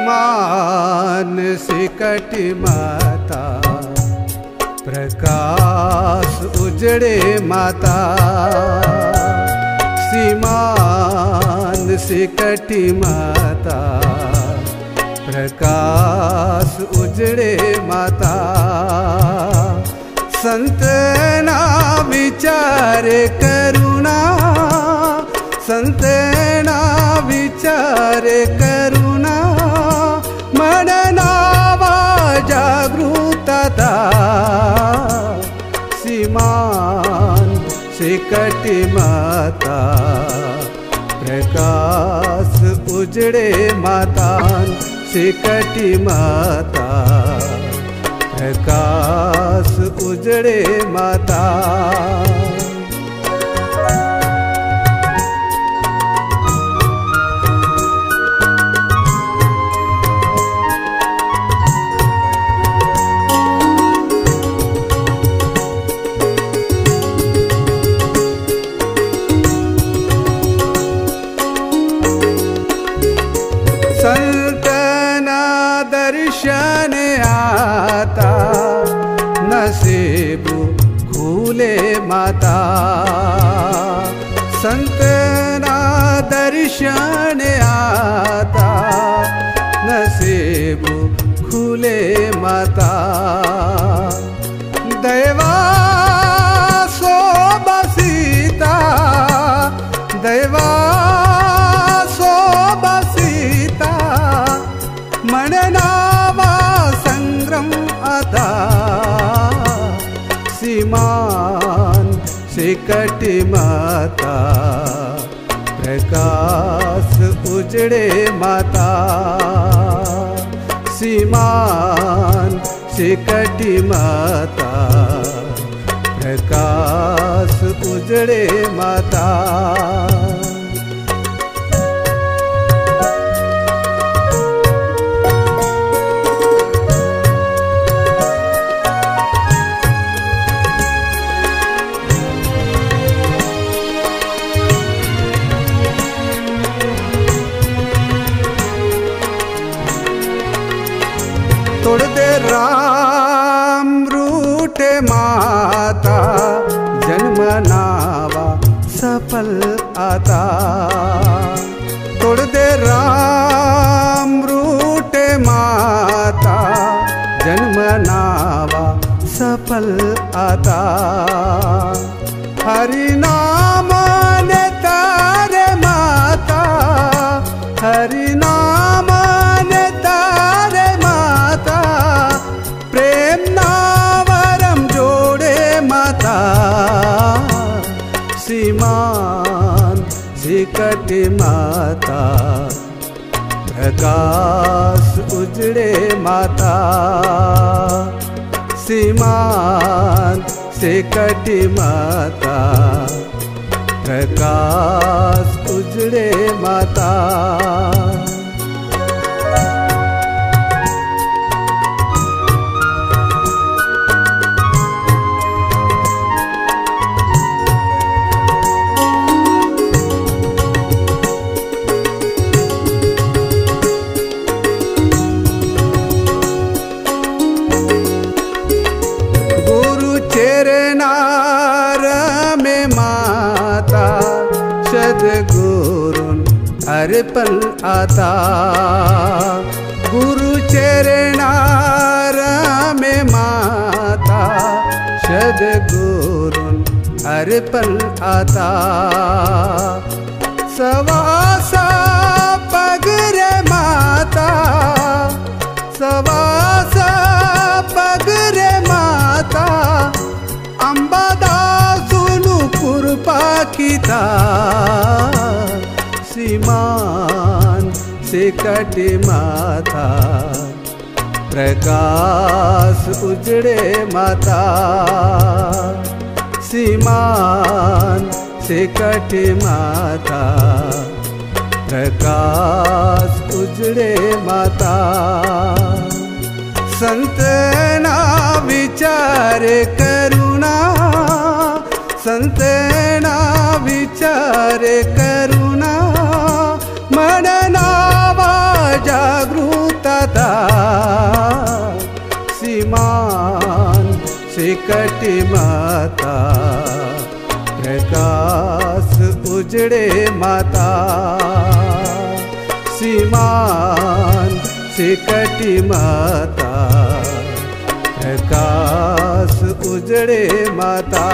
सीमान सिकटी माता, प्रकाश उजड़े माता। सीमान सिकटी माता, प्रकाश उजड़े माता। संत ना विचारे करुणा, संत ना विचारे करुणा। मन नावा जागृतता, सीमान सिकटी माता, प्रकाश उजड़े माता। सिकटी माता, प्रकाश उजड़े माता। संतना दर्शन आता, नसीब खुले माता। संतना दर्शन आता, नसीब खुले माता। दैवा सो बसीता, दैवा मन नावा संग्रम आता। सीमान सिकटी माता, प्रकाश उजड़े माता। सीमान सिकटी माता, प्रकाश उजड़े माता। तोड़ दे राम रूठे माता, जन्म नावा सफल आता। तोड़ दे राम रूठे माता, जन्म नावा सफल आता। हरि नाम ने तारे माता, हरि नाम ने तारे माता। प्रेम नावरम जोड़े माता। सीमान सिकटी माता, प्रकाश उजड़े माता। सीमान सिकटी माता, प्रकाश उजड़े माता। सद्गुरुन अर्पण आता। गुरु चरणार में माता, सद्गुरुन अर्पण आता। सवासा पगरे माता, सवासा पगरे माता। अंबादासुनु कृपा कीता। सीमान सिकटी माता, प्रकाश उजड़े माता। सीमान सिकटी माता, प्रकाश उजड़े माता। संत ना विचारे करुणा, संत ना विचारे करुणा। मन नावा जागृत सिकटी माता, प्रकाश उजड़े माता। सीमान सिकटी माता, प्रकाश उजड़े माता।